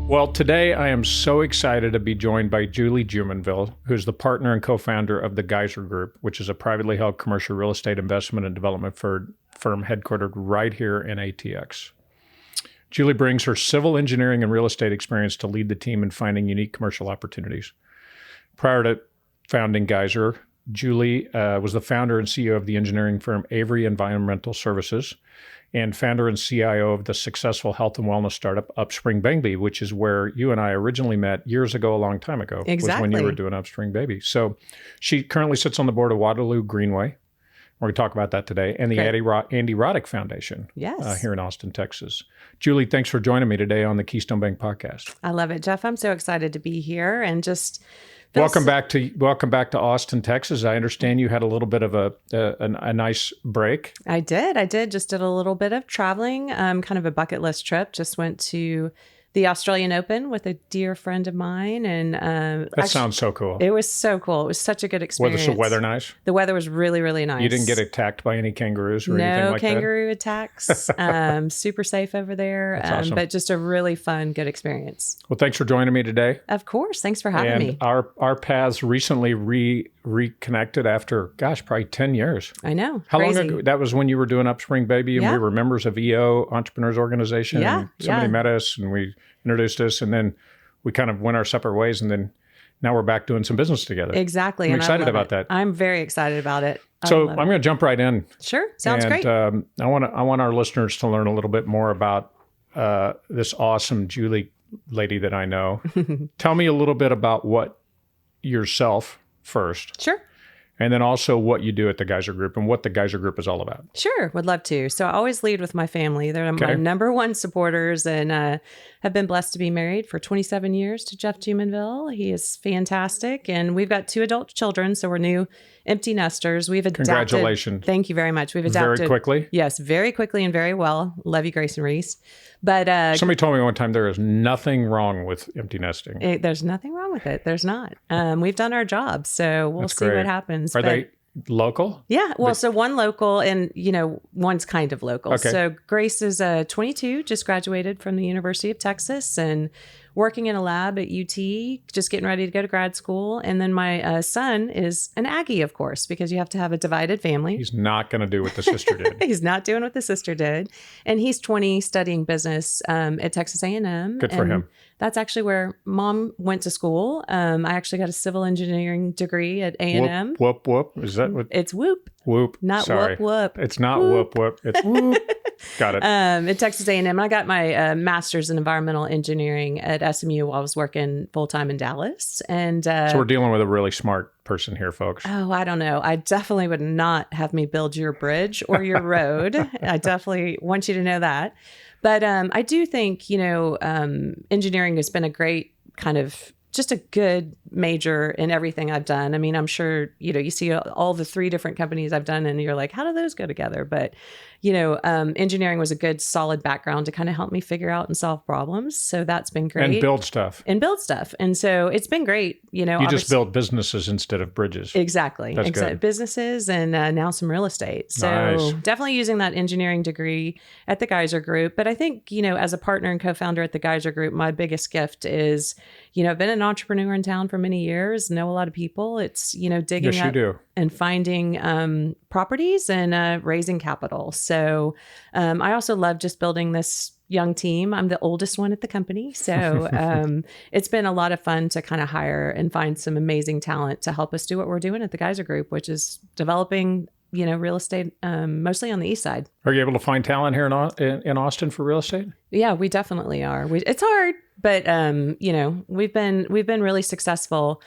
Well, today I am so excited to be joined by Julie Jumonville, who's the partner and co-founder of the Geyser Group, which is a privately held commercial real estate investment and development firm headquartered right here in ATX. Julie brings her civil engineering and real estate experience to lead the team in finding unique commercial opportunities. Prior to founding Geyser, Julie was the founder and CEO of the engineering firm Avery Environmental Services and founder and CIO of the successful health and wellness startup Upspring Baby, which is where you and I originally met years ago, a long time ago. Exactly. Was when you were doing Upspring Baby. So she currently sits on the board of Waterloo Greenway. We're going to talk about that today, and the Andy Roddick Foundation here in Austin, Texas. Julie, thanks for joining me today on the Keystone Bank podcast. I love it, Jeff. I'm so excited to be here and just welcome back to Austin, Texas. I understand you had a little bit of a nice break. I did. Just did a little bit of traveling, kind of a bucket list trip. Just went to the Australian Open with a dear friend of mine. And that sounds so cool. It was so cool. It was such a good experience. Was the weather nice? The weather was really, really nice. You didn't get attacked by any kangaroos or anything like that? No kangaroo attacks. Super safe over there. That's awesome. But just a really fun, good experience. Well, thanks for joining me today. Of course. Thanks for having me. Our paths recently reconnected after, probably 10 years. I know. How Crazy. long ago? That was when you were doing Upspring Baby and we were members of EO, Entrepreneurs Organization. Yeah. And somebody met us and we introduced us, and then we kind of went our separate ways, and then now we're back doing some business together. Exactly. I'm and excited about that. I'm very excited about it. So I'm going to jump right in. Sure. Sounds great. I want our listeners to learn a little bit more about this awesome Julie lady that I know. Tell me a little bit about yourself first. Sure. And then also what you do at the Geyser Group and what the Geyser Group is all about. Sure. Would love to. So I always lead with my family. They're my number one supporters, and have been blessed to be married for 27 years to Jeff Jumonville. He is fantastic. And we've got 2 adult children. So we're new empty nesters. We've adapted. Congratulations. Thank you very much. We've adapted. Very quickly? Yes, very quickly and very well. Love you, Grace and Reese. But somebody told me one time there is nothing wrong with empty nesting. There's nothing wrong with it. There's not. We've done our job. So we'll see what happens. Are they local? Yeah. Well, so one local and, one's kind of local. Okay. So Grace is 22, just graduated from the University of Texas and working in a lab at UT, just getting ready to go to grad school. And then my son is an Aggie, of course, because you have to have a divided family. He's not going to do what the sister did. He's not doing what the sister did. And he's 20 studying business at Texas A&M. Good for him. That's actually where Mom went to school. I actually got a civil engineering degree at A&M. Whoop, whoop. Is that what? It's whoop. Whoop. Not Sorry. whoop, whoop. It's not whoop, whoop. It's whoop. Got it. At Texas A&M. I got my master's in environmental engineering at SMU while I was working full-time in Dallas. And so we're dealing with a really smart person here, folks. Oh, I don't know. I definitely would not have me build your bridge or your road. I definitely want you to know that. But I do think, engineering has been a great kind of just a good major in everything I've done. I mean, I'm sure, you see all the 3 different companies I've done and you're like, how do those go together? But, engineering was a good solid background to kind of help me figure out and solve problems. So that's been great. And build stuff. And so it's been great. You just build businesses instead of bridges. Exactly. That's good. Businesses and now some real estate. So definitely using that engineering degree at the Geyser Group. But I think, as a partner and co-founder at the Geyser Group, my biggest gift is, I've been an entrepreneur in town for many years, know a lot of people. It's, digging up and finding properties and raising capital. So I also love just building this young team. I'm the oldest one at the company. So it's been a lot of fun to kind of hire and find some amazing talent to help us do what we're doing at the Geyser Group, which is developing real estate, mostly on the east side. Are you able to find talent here in Austin for real estate? Yeah, we definitely are. It's hard, but we've been really successful.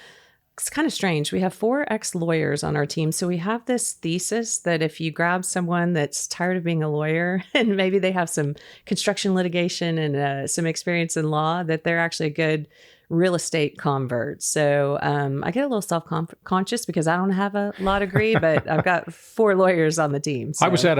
It's kind of strange. We have 4 ex-lawyers on our team. So we have this thesis that if you grab someone that's tired of being a lawyer and maybe they have some construction litigation and some experience in law, that they're actually a good real estate convert. So I get a little self-conscious because I don't have a law degree, but I've got 4 lawyers on the team. So. I was at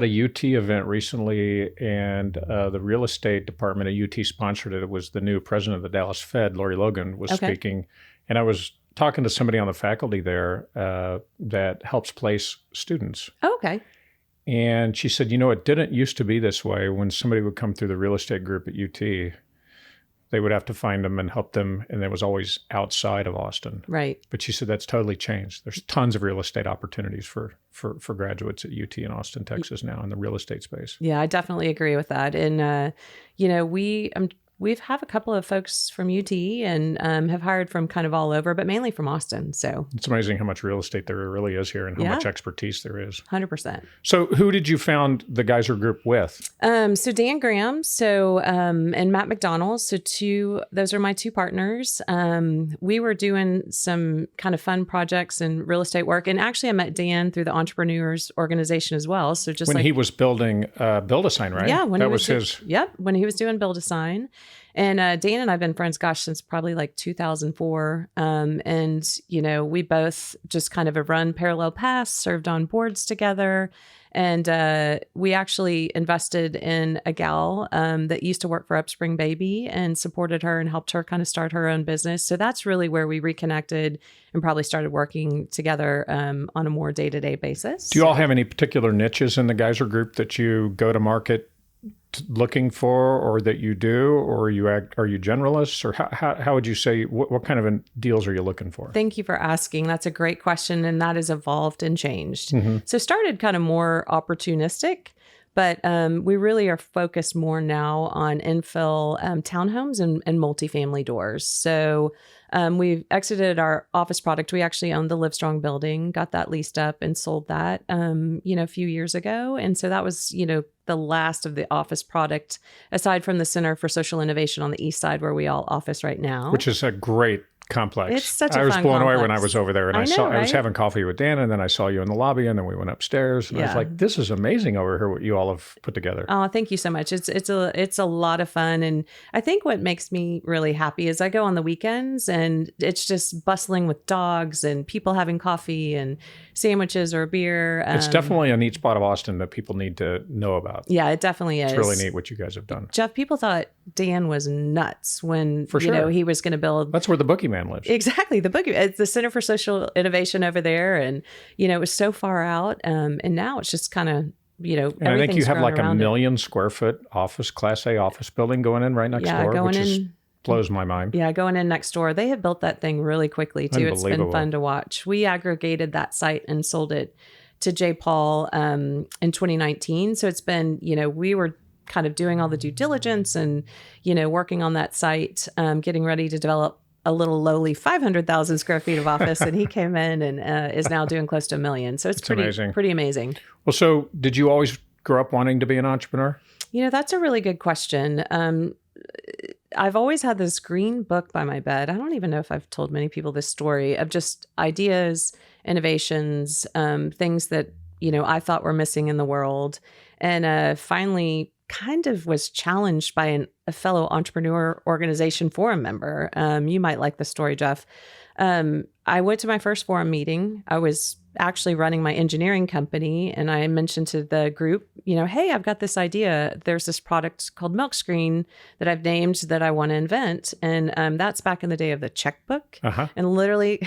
a UT event recently, and the real estate department at UT sponsored it. It was the new president of the Dallas Fed, Lori Logan, was speaking, and I was talking to somebody on the faculty there that helps place students. Oh, okay. And she said, it didn't used to be this way when somebody would come through the real estate group at UT. they would have to find them and help them. And it was always outside of Austin. Right. But she said that's totally changed. There's tons of real estate opportunities for graduates at UT in Austin, Texas now in the real estate space. Yeah, I definitely agree with that. And, we've have a couple of folks from UT and have hired from kind of all over, but mainly from Austin. So it's amazing how much real estate there really is here and how much expertise there is. 100%. So who did you found the Geyser Group with? So Dan Graham, and Matt McDonald. So those are my two partners. We were doing some kind of fun projects and real estate work. And actually I met Dan through the Entrepreneurs organization as well. So just when he was building Build-A-Sign, right? Yeah. When he was doing Build-A-Sign. And Dan and I've been friends, since probably like 2004. We both just kind of have run parallel paths, served on boards together. And we actually invested in a gal that used to work for Upspring Baby and supported her and helped her kind of start her own business. So that's really where we reconnected and probably started working together on a more day-to-day basis. Do you all have any particular niches in the Geyser Group that you go to market looking for, or that you do, or are you generalists, or how would you say, what kind of deals are you looking for? Thank you for asking. That's a great question, and that has evolved and changed. Mm-hmm. So started kind of more opportunistic, but we really are focused more now on infill townhomes and multifamily doors. So we've exited our office product. We actually owned the Livestrong building, got that leased up and sold that, a few years ago. And so that was, the last of the office product, aside from the Center for Social Innovation on the east side where we all office right now. Which is a great complex. It's such a I was fun blown complex. away when I was over there, and I was having coffee with Dan, and then I saw you in the lobby, and then we went upstairs, and I was like, "This is amazing over here! What you all have put together." Oh, thank you so much. It's a lot of fun, and I think what makes me really happy is I go on the weekends, and it's just bustling with dogs and people having coffee and sandwiches or beer. It's definitely a neat spot of Austin that people need to know about. Yeah, it definitely is. It's really neat what you guys have done. Jeff, people thought Dan was nuts when For sure. He was going to build. That's where the boogeyman lives. Exactly. It's the Center for Social Innovation over there. And, it was so far out. And now it's just kind of, and I think you have like a 1 million square foot Class A office building going in right next door, which blows my mind. Yeah, going in next door. They have built that thing really quickly too. It's been fun to watch. We aggregated that site and sold it to J. Paul in 2019. So it's been, we were kind of doing all the due diligence and, working on that site, getting ready to develop a little lowly 500,000 square feet of office. And he came in and is now doing close to 1 million. So it's pretty amazing. Well, so did you always grow up wanting to be an entrepreneur? That's a really good question. I've always had this green book by my bed. I don't even know if I've told many people this story of just ideas, innovations, things that, I thought were missing in the world. And finally kind of was challenged by a fellow entrepreneur organization forum member. You might like the story, Jeff. I went to my first forum meeting. I was actually running my engineering company, and I mentioned to the group, hey, I've got this idea. There's this product called Milk Screen that I've named that I want to invent. And that's back in the day of the checkbook. Uh-huh. And literally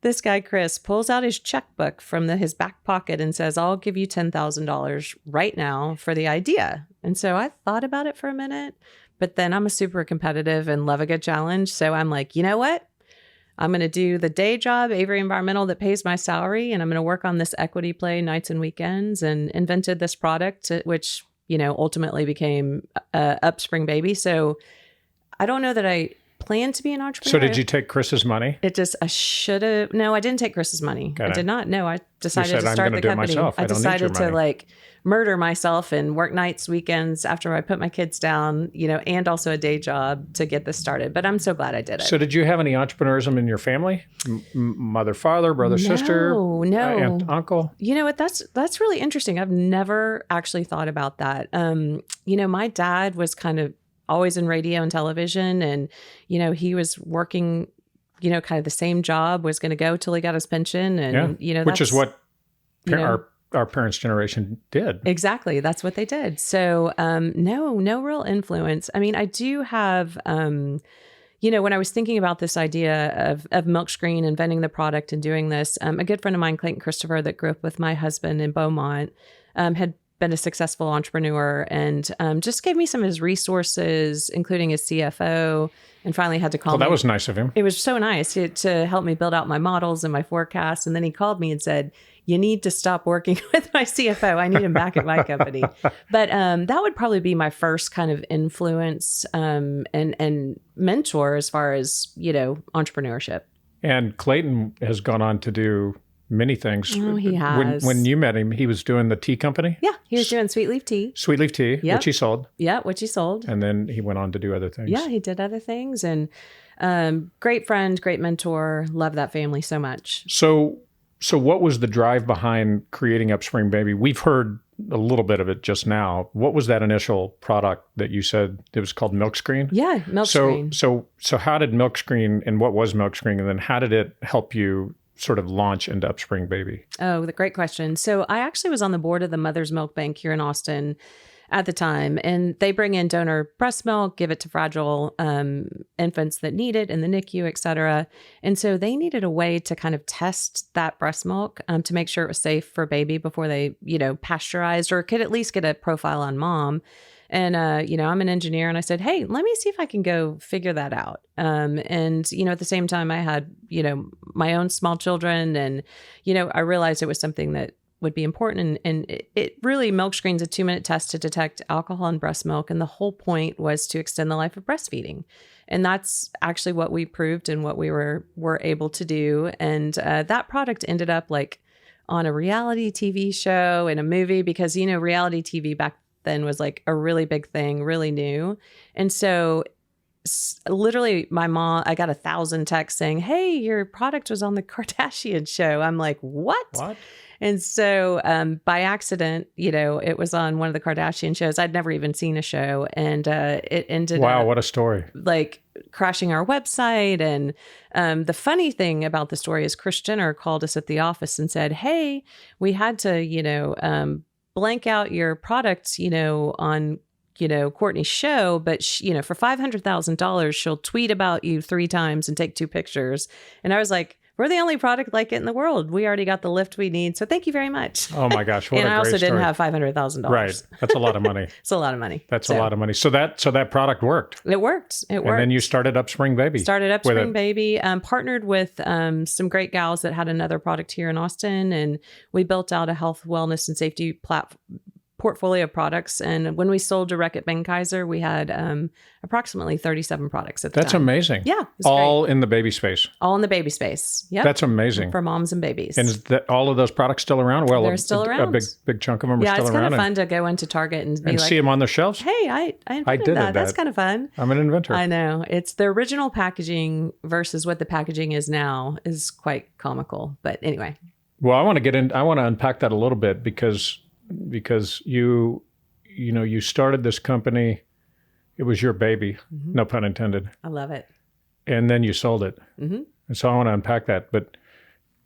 this guy, Chris, pulls out his checkbook from his back pocket and says, I'll give you $10,000 right now for the idea. And so I thought about it for a minute, but then I'm a super competitive and love a good challenge. So I'm like, you know what? I'm going to do the day job, Avery Environmental, that pays my salary, and I'm going to work on this equity play nights and weekends, and invented this product, which, ultimately became Upspring Baby. So I don't know that I planned to be an entrepreneur. So did you take Chris's money? I should have. No, I didn't take Chris's money. I did not. No, I decided to start the company. I decided to murder myself and work nights, weekends after I put my kids down, and also a day job to get this started. But I'm so glad I did it. So did you have any entrepreneurism in your family? Mother, father, brother, sister? No. Aunt, uncle? You know what? That's really interesting. I've never actually thought about that. My dad was kind of always in radio and television, and, he was working, kind of the same job, was going to go till he got his pension. And, which is what our parents' generation did. Exactly. That's what they did. So, no real influence. I mean, I do have, when I was thinking about this idea of Milk Screen, inventing the product and doing this, a good friend of mine, Clayton Christopher, that grew up with my husband in Beaumont, had been a successful entrepreneur, and just gave me some of his resources, including his CFO, and finally had to call me. That was nice of him. It was so nice to help me build out my models and my forecasts. And then he called me and said, you need to stop working with my CFO. I need him back at my company. But that would probably be my first kind of influence and mentor as far as, entrepreneurship. And Clayton has gone on to do many things. Oh, he has. When you met him, he was doing the tea company? Yeah, he was doing Sweet Leaf Tea. Sweet Leaf Tea, which he sold. Yeah, which he sold. And then he went on to do other things. Yeah, he did other things. And great friend, great mentor. Love that family so much. So what was the drive behind creating Upspring Baby? We've heard a little bit of it just now. What was that initial product that you said it was called Milkscreen? Yeah, Milkscreen. So how did Milkscreen, and what was Milkscreen, and then how did it help you sort of launch into Upspring Baby? Oh, the great question. So I actually was on the board of the Mother's Milk Bank here in Austin at the time, and they bring in donor breast milk, give it to fragile infants that need it in the NICU, et cetera. And so they needed a way to kind of test that breast milk to make sure it was safe for baby before they, pasteurized, or could at least get a profile on mom. And, I'm an engineer, and I said, hey, let me see if I can go figure that out. And, at the same time, I had, my own small children, and, I realized it was something that would be important. And it really, Milkscreen's a 2-minute test to detect alcohol in breast milk. And the whole point was to extend the life of breastfeeding. And that's actually what we proved and what we were able to do. And that product ended up like on a reality TV show and a movie, because, reality TV back then was like a really big thing, really new. And so literally my mom, I got 1,000 texts saying, hey, your product was on the Kardashian show. I'm like, what? And so by accident, it was on one of the Kardashian shows. I'd never even seen a show. And it ended Wow, up, what a story. Like crashing our website. And the funny thing about the story is Kris Jenner called us at the office and said, hey, we had to, blank out your products, on, Courtney's show, but for $500,000, she'll tweet about you 3 times and take 2 pictures. And I was like, we're the only product like it in the world. We already got the lift we need. So thank you very much. Oh my gosh. What and a I also great didn't story. have $500,000. Right. That's a lot of money. It's a lot of money. That's a lot of money. So that product worked. It worked. And then you started Upspring Baby. Started Upspring Baby. Partnered with some great gals that had another product here in Austin. And we built out a health, wellness, and safety portfolio of products. And when we sold direct at Geyser, we had approximately 37 products at the time. That's amazing. Yeah. All in the baby space. All in the baby space. Yeah. That's amazing. For moms and babies. And is that all of those products still around? Well, they're still around. A big chunk of them are still around. Yeah, it's kind of fun to go into Target and be like, see them on their shelves. Hey, I invented that. That's kind of fun. I'm an inventor. I know. It's the original packaging versus what the packaging is now is quite comical. But anyway. Well, I want to unpack that a little bit because you started this company. It was your baby, no pun intended. I love it. And then you sold it. Mm-hmm. And so I want to unpack that. But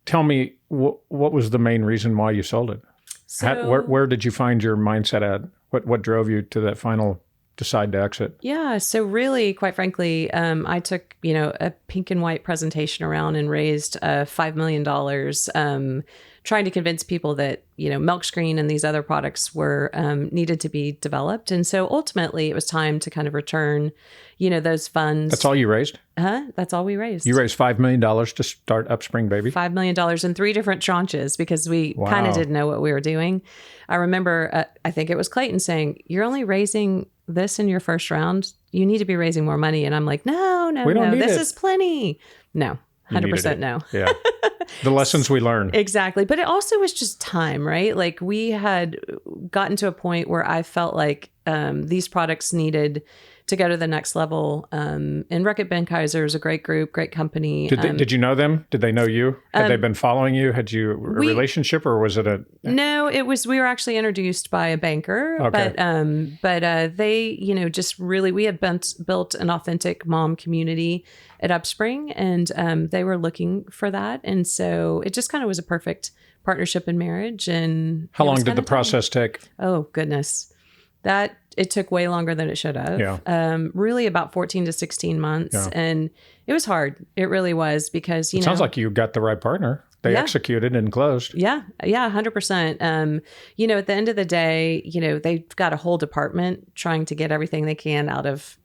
tell me, what was the main reason why you sold it? So, where did you find your mindset at? What drove you to that final decide to exit? Yeah. So really, quite frankly, I took, a pink and white presentation around and raised $5 million, trying to convince people that, Milkscreen and these other products were needed to be developed. And so ultimately it was time to kind of return, those funds. That's all you raised? That's all we raised. You raised $5 million to start Upspring Baby? $5 million in 3 different tranches because we kind of didn't know what we were doing. I remember, I think it was Clayton saying, you're only raising this in your first round. You need to be raising more money. And I'm like, no, this is plenty. No, 100% no. Yeah. The lessons we learned. Exactly. But it also was just time, right? Like we had gotten to a point where I felt like these products needed to go to the next level. And Reckitt Benckiser is a great group, great company. Did you know them? Did they know you? Had they been following you? Had you a relationship, or was it a? No, we were actually introduced by a banker, okay. but they, just really, we had built an authentic mom community at Upspring, and they were looking for that. And so it just kind of was a perfect partnership and marriage. And how long did the process take? Oh, goodness. It took way longer than it should have. Yeah. Really about 14 to 16 months. Yeah. And it was hard. It really was because, It sounds like you got the right partner. They executed and closed. Yeah. 100%. At the end of the day, they've got a whole department trying to get everything they can out of,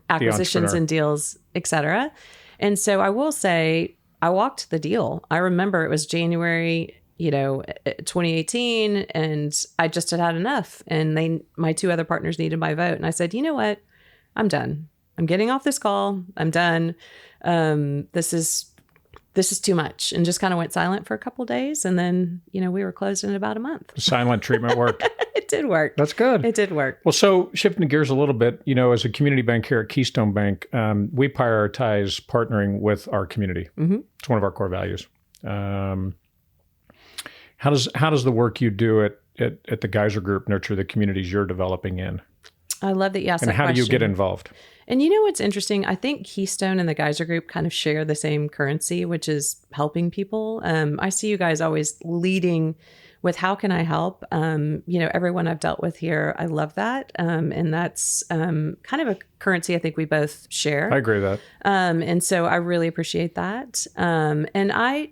acquisitions and deals, et cetera. And so I will say I walked the deal. I remember it was January, 2018, and I just had enough. And my two other partners needed my vote. And I said, you know what? I'm done. I'm getting off this call. I'm done. This is too much, and just kind of went silent for a couple of days. And then, we were closed in about a month. Silent treatment worked. It did work. That's good. It did work. Well, so shifting gears a little bit, as a community bank here at Keystone Bank, we prioritize partnering with our community. Mm-hmm. It's one of our core values. How does the work you do at the Geyser Group nurture the communities you're developing in? I love that you asked that question. And how do you get involved? And what's interesting? I think Keystone and the Geyser Group kind of share the same currency, which is helping people. I see you guys always leading with how can I help? Everyone I've dealt with here, I love that. And that's kind of a currency I think we both share. I agree with that. And so I really appreciate that. And I,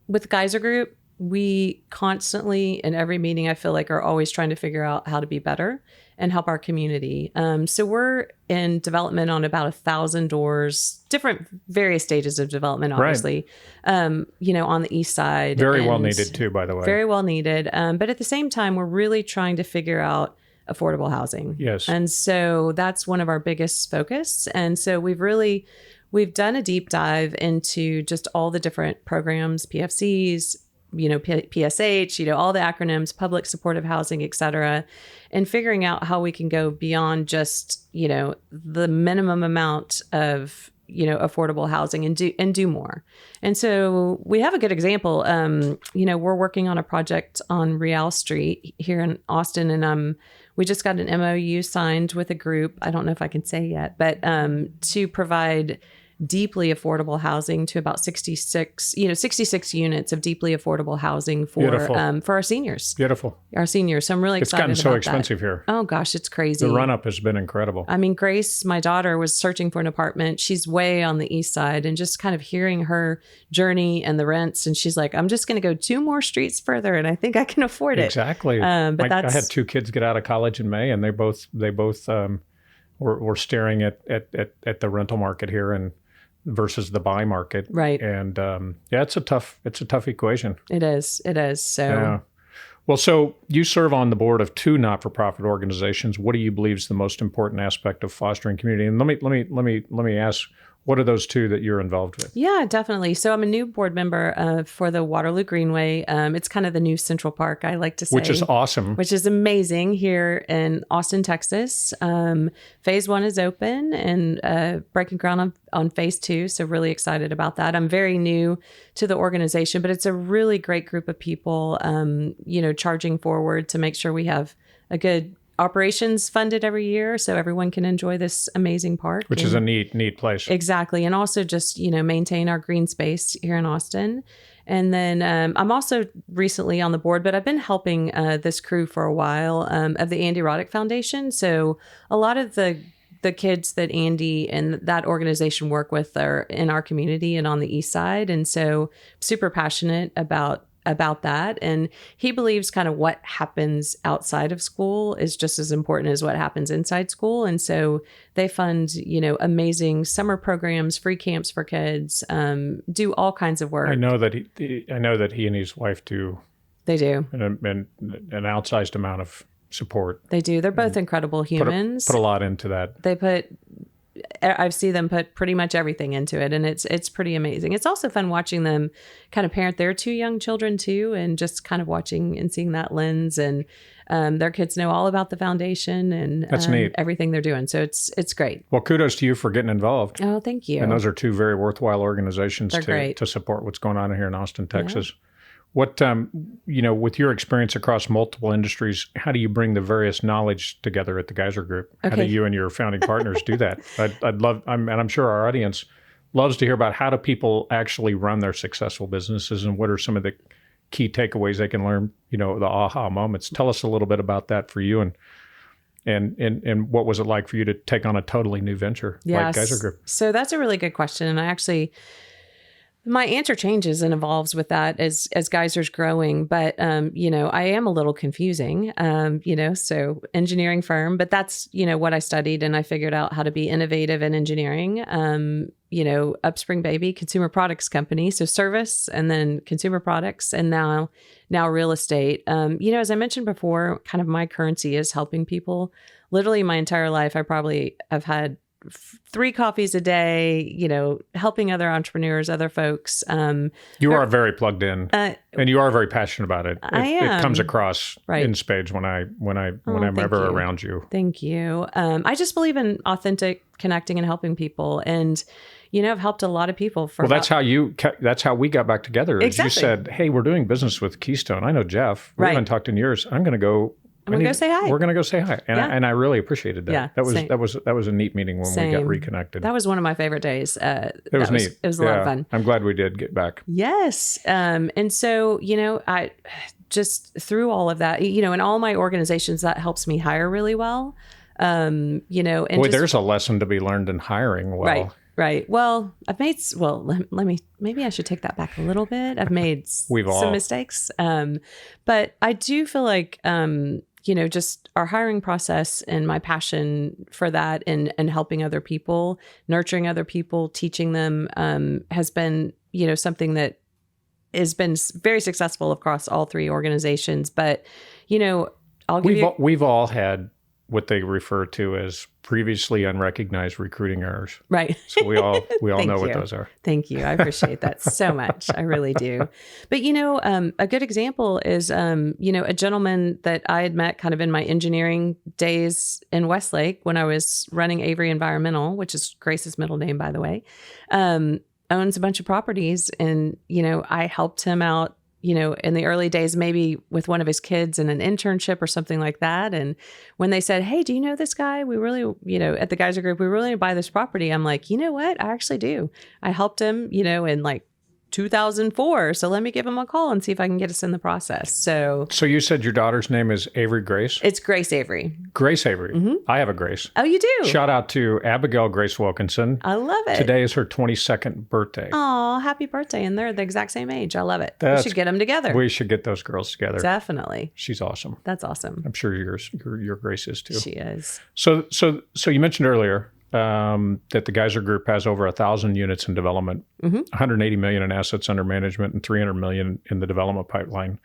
with the Geyser Group, we constantly, in every meeting, I feel like are always trying to figure out how to be better and help our community. So we're in development on about 1,000 doors, different various stages of development, obviously, on the east side. Very well needed too, by the way. Very well needed. But at the same time, we're really trying to figure out affordable housing. Yes. And so that's one of our biggest focus. And so we've done a deep dive into just all the different programs, PFCs, PSH, all the acronyms, public supportive housing, et cetera, and figuring out how we can go beyond just, the minimum amount of, affordable housing and do more. And so we have a good example. We're working on a project on Real Street here in Austin, and we just got an MOU signed with a group. I don't know if I can say yet, but to provide deeply affordable housing to about 66 units of deeply affordable housing for our seniors. Beautiful. Our seniors. So I'm really excited about that. It's gotten so expensive here. Oh gosh, it's crazy. The run-up has been incredible. I mean, Grace, my daughter, was searching for an apartment. She's way on the east side, and just kind of hearing her journey and the rents. And she's like, I'm just going to go 2 more streets further, and I think I can afford it. Exactly. But I had 2 kids get out of college in May, and they both were staring at the rental market here and versus the buy market. Right. And it's a tough equation. It is. So yeah. Well, so you serve on the board of 2 not-for-profit organizations. What do you believe is the most important aspect of fostering community? And let me ask, what are those 2 that you're involved with? Yeah, definitely. So I'm a new board member for the Waterloo Greenway. It's kind of the new Central Park, I like to say. Which is awesome. Which is amazing here in Austin, Texas. Phase 1 is open and breaking ground on phase 2. So really excited about that. I'm very new to the organization, but it's a really great group of people, charging forward to make sure we have a good operations funded every year so everyone can enjoy this amazing park. Which is a neat place. Exactly. And also just, maintain our green space here in Austin. And then I'm also recently on the board, but I've been helping this crew for a while of the Andy Roddick Foundation. So a lot of the kids that Andy and that organization work with are in our community and on the east side. And so super passionate about that. And he believes kind of what happens outside of school is just as important as what happens inside school. And so they fund, amazing summer programs, free camps for kids, do all kinds of work. I know that he and his wife do. They do. An outsized amount of support. They do. They're both incredible humans. Put a lot into that. I see them put pretty much everything into it, and it's pretty amazing. It's also fun watching them kind of parent their 2 young children too, and just kind of watching and seeing that lens. And their kids know all about the foundation and that's neat. Everything they're doing. So it's great. Well, kudos to you for getting involved. Oh, thank you. And those are 2 very worthwhile organizations to support what's going on here in Austin, Texas. Yeah. What, with your experience across multiple industries, how do you bring the various knowledge together at the Geyser Group? Okay. How do you and your founding partners do that? I'd love, and I'm sure our audience loves to hear about how do people actually run their successful businesses and what are some of the key takeaways they can learn, the aha moments. Tell us a little bit about that for you and what was it like for you to take on a totally new venture like Geyser Group? So that's a really good question. And I actually... My answer changes and evolves with that as Geyser's growing, but I am a little confusing, so engineering firm, but that's, what I studied, and I figured out how to be innovative in engineering. Upspring Baby, consumer products company, so service and then consumer products, and now real estate. As I mentioned before, kind of my currency is helping people. Literally my entire life, I probably have had 3 coffees a day, helping other entrepreneurs, other folks. You are very plugged in, and you are very passionate about it. I am. It comes across in spades when I'm ever around you. Thank you. I just believe in authentic connecting and helping people, and I've helped a lot of people. That's how we got back together. Exactly. You said, "Hey, we're doing business with Keystone. I know Jeff. We haven't talked in years. I'm going to go." I'm gonna go say hi. We're gonna go say hi, and I really appreciated that. Yeah, that was a neat meeting when we got reconnected. That was one of my favorite days. It was neat. It was a lot of fun. I'm glad we did get back. Yes, and so I just through all of that, in all my organizations, that helps me hire really well. And there's a lesson to be learned in hiring well. Right. Well, maybe I should take that back a little bit. I've made some mistakes. But I do feel like, just our hiring process and my passion for that and helping other people, nurturing other people, teaching them, has been, something that has been very successful across all 3 organizations. But, we've all had what they refer to as previously unrecognized recruiting errors. Right. So we all know what those are. Thank you. I appreciate that so much. I really do. But, a good example is, a gentleman that I had met kind of in my engineering days in Westlake when I was running Avery Environmental, which is Grace's middle name, by the way, owns a bunch of properties. And, I helped him out, in the early days, maybe with one of his kids in an internship or something like that. And when they said, "Hey, do you know this guy? We really, at the Geyser Group, we really buy this property." I'm like, you know what? I actually do. I helped him, in like 2004. So let me give him a call and see if I can get us in the process. So you said your daughter's name is Avery Grace? It's Grace Avery. Grace Avery. Mm-hmm. I have a Grace. Oh, you do? Shout out to Abigail Grace Wilkinson. I love it. Today is her 22nd birthday. Oh, happy birthday. And they're the exact same age. I love it. We should get them together. We should get those girls together. Definitely. She's awesome. That's awesome. I'm sure your Grace is too. She is. So you mentioned earlier that the Geyser Group has over 1,000 units in development, 180 million in assets under management, and 300 million in the development pipeline,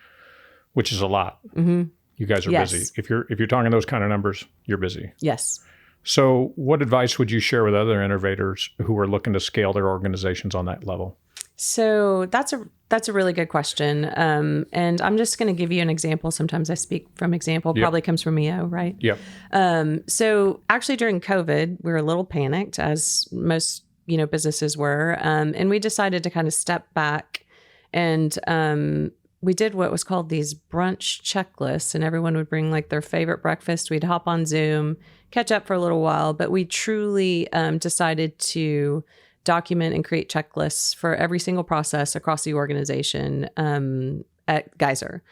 which is a lot. Mm-hmm. You guys are busy. If you're talking those kind of numbers, you're busy. Yes. So, what advice would you share with other innovators who are looking to scale their organizations on that level? So that's a really good question. And I'm just going to give you an example. Sometimes I speak from example, probably comes from EO, right? Yeah. So actually during COVID, we were a little panicked, as most, businesses were. And we decided to kind of step back, and we did what was called these brunch checklists, and everyone would bring like their favorite breakfast. We'd hop on Zoom, catch up for a little while, but we truly decided to document and create checklists for every single process across the organization at Geyser.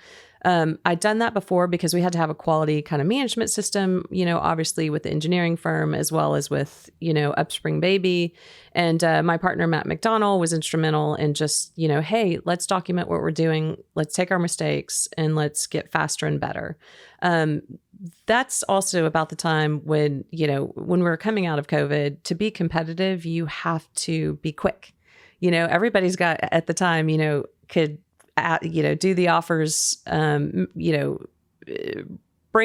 I'd done that before because we had to have a quality kind of management system, obviously with the engineering firm as well as with, Upspring Baby. And my partner, Matt McDonald, was instrumental in just, hey, let's document what we're doing. Let's take our mistakes and let's get faster and better. That's also about the time when, when we're coming out of COVID, to be competitive, you have to be quick. Everybody's got at the time, could, do the offers, bring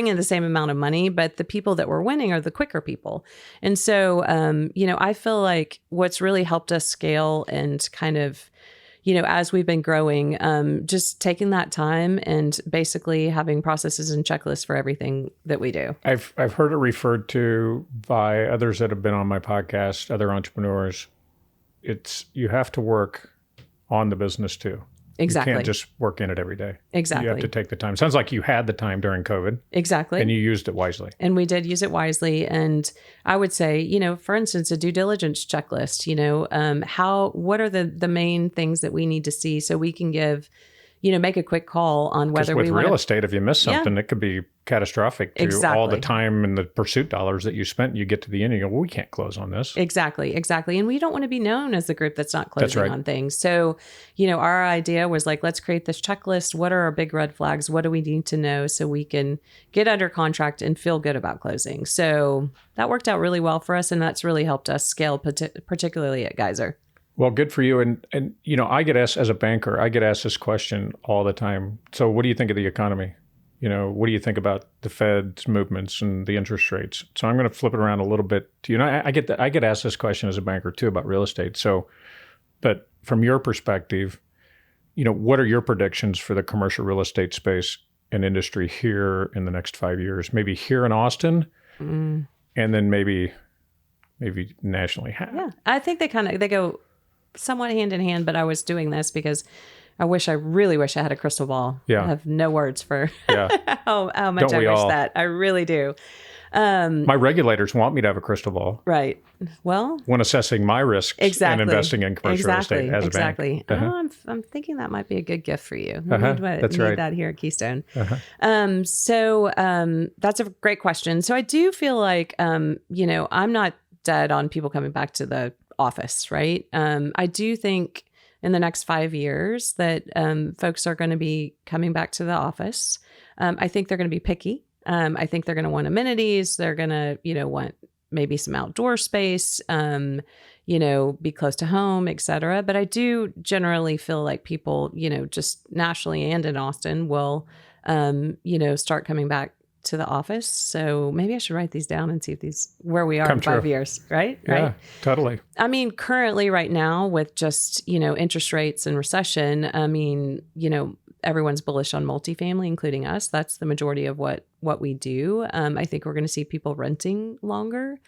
in the same amount of money, but the people that were winning are the quicker people. And so, I feel like what's really helped us scale and kind of, as we've been growing, just taking that time and basically having processes and checklists for everything that we do. I've heard it referred to by others that have been on my podcast, other entrepreneurs. You have to work on the business too. Exactly. You can't just work in it every day. Exactly. You have to take the time. Sounds like you had the time during COVID. Exactly. And you used it wisely. And we did use it wisely. And I would say, for instance, a due diligence checklist, what are the main things that we need to see so we can give, make a quick call on whether we want with real estate, if you miss something, it could be catastrophic to all the time and the pursuit dollars that you spent. You get to the end and you go, well, we can't close on this. Exactly. And we don't want to be known as the group that's not closing on things. So, our idea was like, let's create this checklist. What are our big red flags? What do we need to know so we can get under contract and feel good about closing? So that worked out really well for us. And that's really helped us scale, particularly at Geyser. Well, good for you. And I get asked as a banker, I get asked this question all the time. So what do you think of the economy? What do you think about the Fed's movements and the interest rates? So I'm going to flip it around a little bit. I get asked this question as a banker too about real estate. So, but from your perspective, what are your predictions for the commercial real estate space and industry here in the next 5 years? Maybe here in Austin, and then maybe nationally. Yeah, I think they go somewhat hand in hand, but I was doing this because I really wish I had a crystal ball. Yeah. I have no words for how much Don't I we wish all? that. I really do. My regulators want me to have a crystal ball. Right. Well, when assessing my risks and investing in commercial real estate as a bank. Oh, I'm thinking that might be a good gift for you. That's right. Need that here at Keystone. So that's a great question. So I do feel like, I'm not dead on people coming back to the office, right? I do think in the next 5 years that folks are going to be coming back to the office. I think they're going to be picky. I think they're going to want amenities. They're going to, want maybe some outdoor space, be close to home, et cetera. But I do generally feel like people, just nationally and in Austin will, start coming back to the office. So maybe I should write these down and see if where we are in 5 years, right? Yeah, right. Totally. I mean, currently right now with just, interest rates and recession, everyone's bullish on multifamily, including us. That's the majority of what we do. I think we're going to see people renting longer.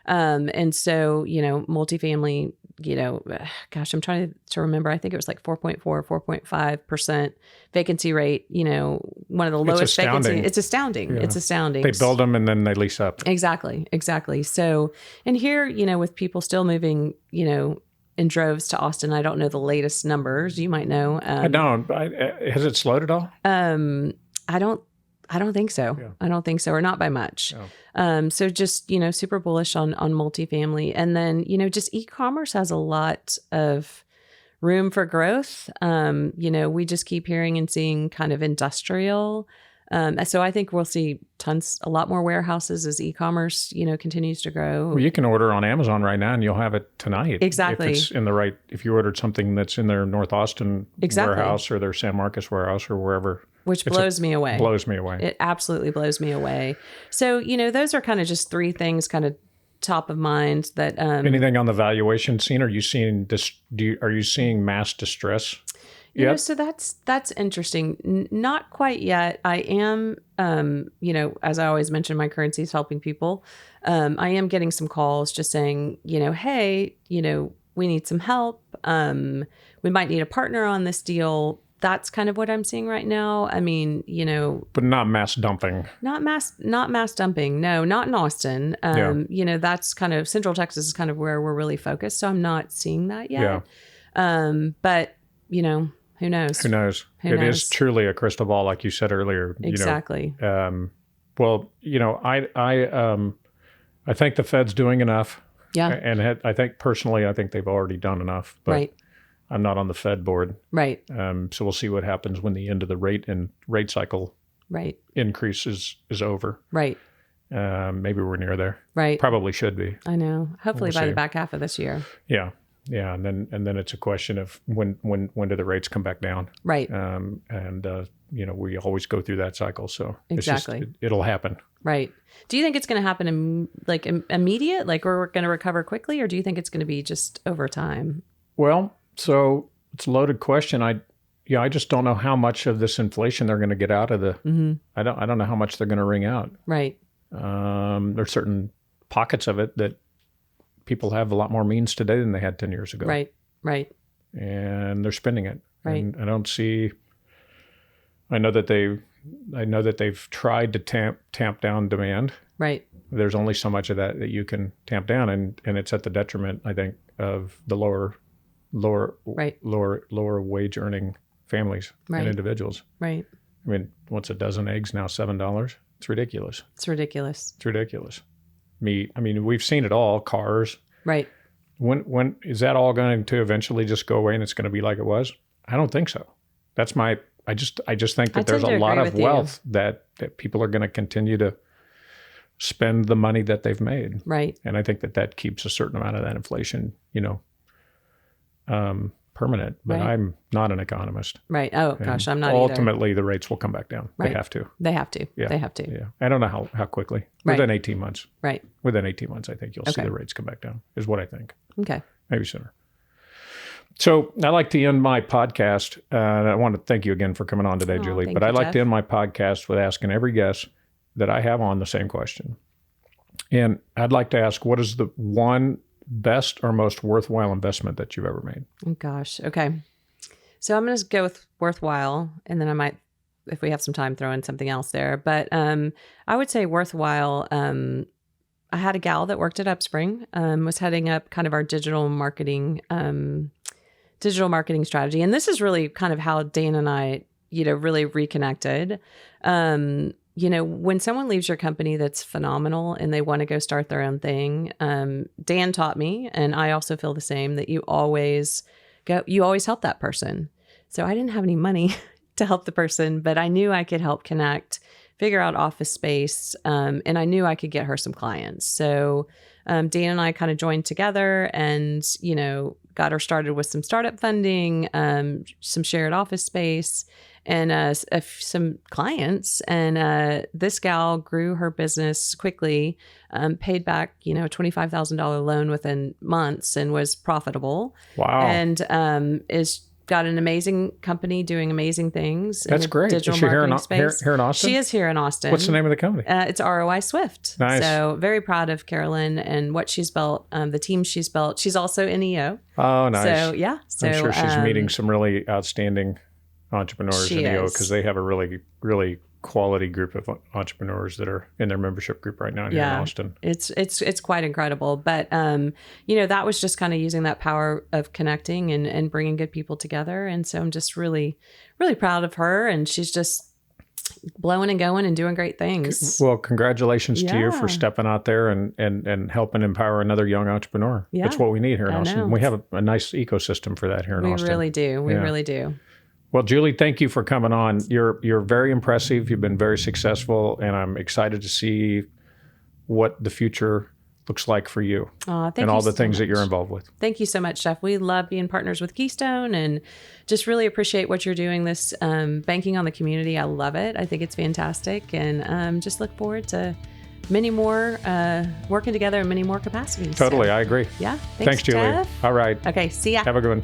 And so, multifamily, I'm trying to remember. I think it was like 4.4, 4.5% vacancy rate, one of the lowest vacancy. It's astounding. Yeah. It's astounding. They build them and then they lease up. Exactly. So, and here, with people still moving, in droves to Austin. I don't know the latest numbers. You might know. I don't. Has it slowed at all? I don't think so. Yeah. I don't think so, or not by much. No. So just, super bullish on multifamily. And then, just e-commerce has a lot of room for growth. We just keep hearing and seeing kind of industrial. So I think we'll see a lot more warehouses as e-commerce, continues to grow. Well, you can order on Amazon right now and you'll have it tonight. Exactly. If you ordered something that's in their North Austin warehouse or their San Marcos warehouse or wherever. Which blows me away. Blows me away. It absolutely blows me away. So, those are kind of just three things kind of top of mind that. Anything on the valuation scene? Are you seeing mass distress? So that's interesting. Not quite yet. I am, as I always mention, my currency is helping people. I am getting some calls just saying, hey, we need some help. We might need a partner on this deal. That's kind of what I'm seeing right now. I mean, but not mass dumping. Not mass dumping. No, not in Austin. That's kind of Central Texas is kind of where we're really focused. So I'm not seeing that yet. Yeah. But who knows? Who knows? It is truly a crystal ball, like you said earlier. Exactly. Well, I think the Fed's doing enough. Yeah. And I think they've already done enough. But right. I'm not on the Fed board. Right. So we'll see what happens when the end of the rate cycle increase is over. Right. Maybe we're near there. Right. Probably should be. I know. Hopefully by the back half of this year. Yeah. Yeah. And then it's a question of when do the rates come back down? Right. We always go through that cycle. So exactly. It'll happen. Right. Do you think it's going to happen immediate? Like we're going to recover quickly, or do you think it's going to be just over time? Well, so it's a loaded question. I just don't know how much of this inflation they're going to get out of the. Mm-hmm. I don't know how much they're going to wring out. Right. There's certain pockets of it that people have a lot more means today than they had 10 years ago. Right. Right. And they're spending it. Right. And I don't see. I know that they've tried to tamp down demand. Right. There's only so much of that you can tamp down, and it's at the detriment, I think, of the lower wage earning families Right. and individuals. Right. I mean, what's a dozen eggs now? $7? It's ridiculous. It's ridiculous. It's ridiculous. Meat. I mean, we've seen it all. Cars. Right. When is that all going to eventually just go away and it's going to be like it was? I don't think so. That's my. I just think that there's a lot of wealth that people are going to continue to spend the money that they've made. Right. And I think that keeps a certain amount of that inflation, permanent. But Right. I'm not an economist. Right. Oh gosh, I'm not Ultimately, the rates will come back down. Right. They have to. They have to. Yeah. They have to. Yeah. I don't know how quickly. Right. Within 18 months. Right. Within 18 months, I think you'll see Okay. the rates come back down, is what I think. Okay. Maybe sooner. So I like to end my podcast, and I want to thank you again for coming on today, Julie. Thank But you, I like Jeff. to end my podcast with asking every guest that I have on the same question. And I'd like to ask, what is the one best or most worthwhile investment that you've ever made? Oh, gosh. Okay. So I'm going to go with worthwhile, and then I might, if we have some time, throw in something else there. But I would say worthwhile. I had a gal that worked at Upspring, was heading up kind of our digital marketing strategy. And this is really kind of how Dan and I, really reconnected. When someone leaves your company that's phenomenal and they want to go start their own thing, Dan taught me, and I also feel the same, that you always help that person. So I didn't have any money to help the person, but I knew I could help connect, figure out office space, and I knew I could get her some clients. So Dan and I kind of joined together and, got her started with some startup funding, some shared office space, and some clients. And this gal grew her business quickly, paid back, a $25,000 loan within months and was profitable. Wow. And is got an amazing company doing amazing things. That's in the great. Digital Is she here in marketing space. Austin? She is here in Austin. What's the name of the company? It's ROI Swift. Nice. So very proud of Carolyn and what she's built, the team she's built. She's also an EO. Oh, nice. So, yeah. So, I'm sure she's meeting some really outstanding entrepreneurs in EO, because they have a really, really quality group of entrepreneurs that are in their membership group right now here in Austin. It's quite incredible. But, that was just kind of using that power of connecting and bringing good people together. And so I'm just really, really proud of her. And she's just blowing and going and doing great things. Well, congratulations to you for stepping out there and helping empower another young entrepreneur. Yeah. That's what we need here in Austin. know. We have a nice ecosystem for that here in We Austin. really do. We really do. Well, Julie, thank you for coming on. You're very impressive. You've been very successful, and I'm excited to see what the future looks like for you and all the things that you're involved with. Thank you so much, Jeff. We love being partners with Keystone and just really appreciate what you're doing, this banking on the community. I love it. I think it's fantastic, and just look forward to many more working together in many more capacities. Totally. So, I agree. yeah. Thanks, Julie. Jeff. All right. Okay. See ya. Have a good one.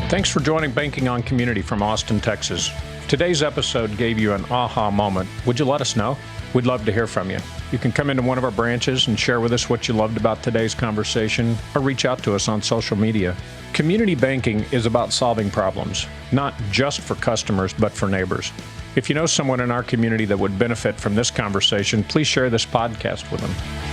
Thanks for joining Banking on Community from Austin, Texas. If today's episode gave you an aha moment, would you let us know? We'd love to hear from you. You can come into one of our branches and share with us what you loved about today's conversation, or reach out to us on social media. Community banking is about solving problems, not just for customers, but for neighbors. If you know someone in our community that would benefit from this conversation, please share this podcast with them.